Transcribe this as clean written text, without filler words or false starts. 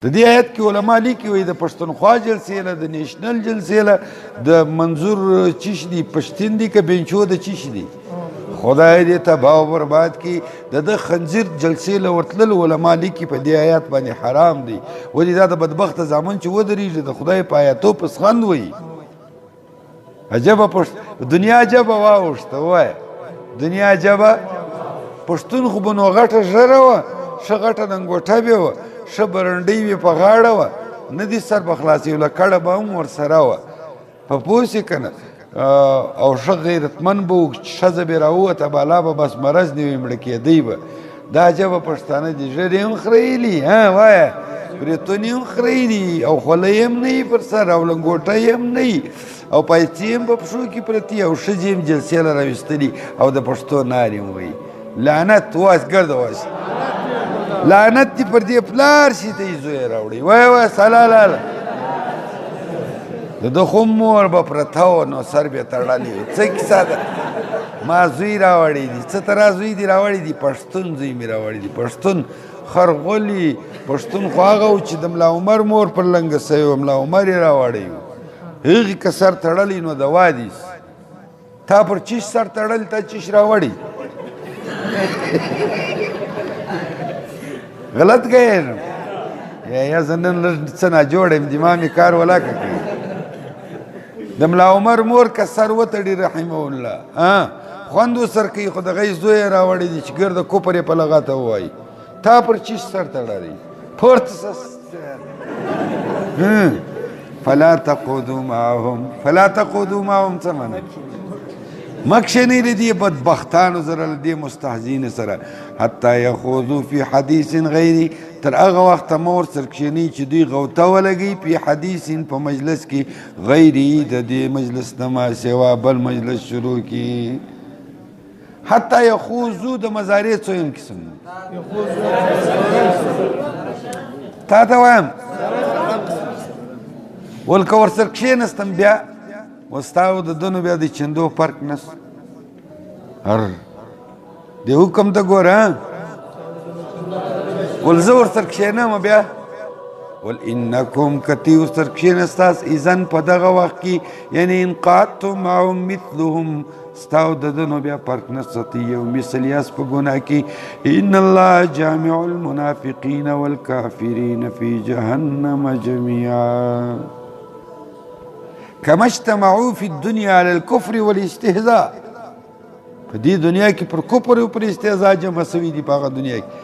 د دې آیت کې علما لیکي وایي د پښتونخوا جلسې له د نیشنل جلسې له د منظور چیش دي پښتین دي که بینچو د چیش دي خدای دې تباه و برباد کړي د ده خنزیر جلسې له ورتلل علما لیکي په دې آیات باندې حرام دی ولې دا د بدبخته زامن چې ودرېږي د خدای په آیاتو پسخند وایي عجبه دنیا جبه واوښته ووایه دنیا جبه پښتون خو به نو غټه ژره وه ښه غټه ننګوټه به وه ښه برنډۍ وې په غاړه وه نه دي سر به خلاصېوله کډه به هم ورسره وه په پوه شې که نه او ښه غیرتمند به و ښځه به راووته بالا به بس مرض نه وي مړه کېدی به دا عجبه پښتانه دي ژرې هم خریلي وایه بریتونې هم خریلي او خولۍ هم نه وي پر سر او لنګوټۍ هم نه وي او پایڅې هم په پښو کې پرتې او ښځې هم جلسې له راویستلي او د پښتو نارې هم وایي لعنت واس ګرده واس لعنت دې پر دې پلار شي ته یې زوی راوړي وایه وایه سلالاله د ده خو مور به پرته وه نو سر به یې تړلی وي څه کیسه ده ما زوی راوړی دي څه ته را زوی دي راوړی دي پښتون زوی مې راوړی دي پښتون خرغولي پښتون خو هغه و چې د ملا عمر مور پر لنګه سوی وه ملا عمر یې راوړی و هغې که سر تړلی نو د وادیس تا پر چیش سر تړلی تا چیش راوړی غلط گئے یا زه نن لږ څه ناجوړه یم دماغ مې کار ولاکه کوي د ملا عمر مور که سر وتړي رحمه الله خوند ورسره کوي خو د هغې زوی یې راوړی دي چې ګرده کفر یې په لغته ووایي تا پر چیش سر تړلی پورته فلا تقعدوا معهم فلا تقعدوا معهم څه معنی مکشنی د دې بدبختانو سره له دې مستهزین سره حتی یخوضو فی حدیث غیري تر هغه وخته مه ورسره کښېنئ چې دوی غوطه ولګوي فی حدیث په مجلس کې غیري د دې مجلس نه ما سوا بل مجلس شروع کړي حتی یخوضو د مضارع څویم قسم تا ته وایم ولکه ورسره کښېنستم بیا وستا د دنو بیا د چندو فرق نس هر د حکم ته ګوره ول زه ورسره کښېنم بیا ول انکم کتی ورسره کښېنستاس اذن په دغه وخت کې یعنی انقعدتم معهم مثلهم ستاو د دنو بیا فرق نستی یو مثل یاس په ګناه کې ان الله جامع المنافقین والکافرین فی جهنم جميعا كما اجتمعوا في الدنيا على الكفر والاستهزاء په دې دنیا کې پر کفر او پر استهزاء جمع سوي دي په هغه دنیا کې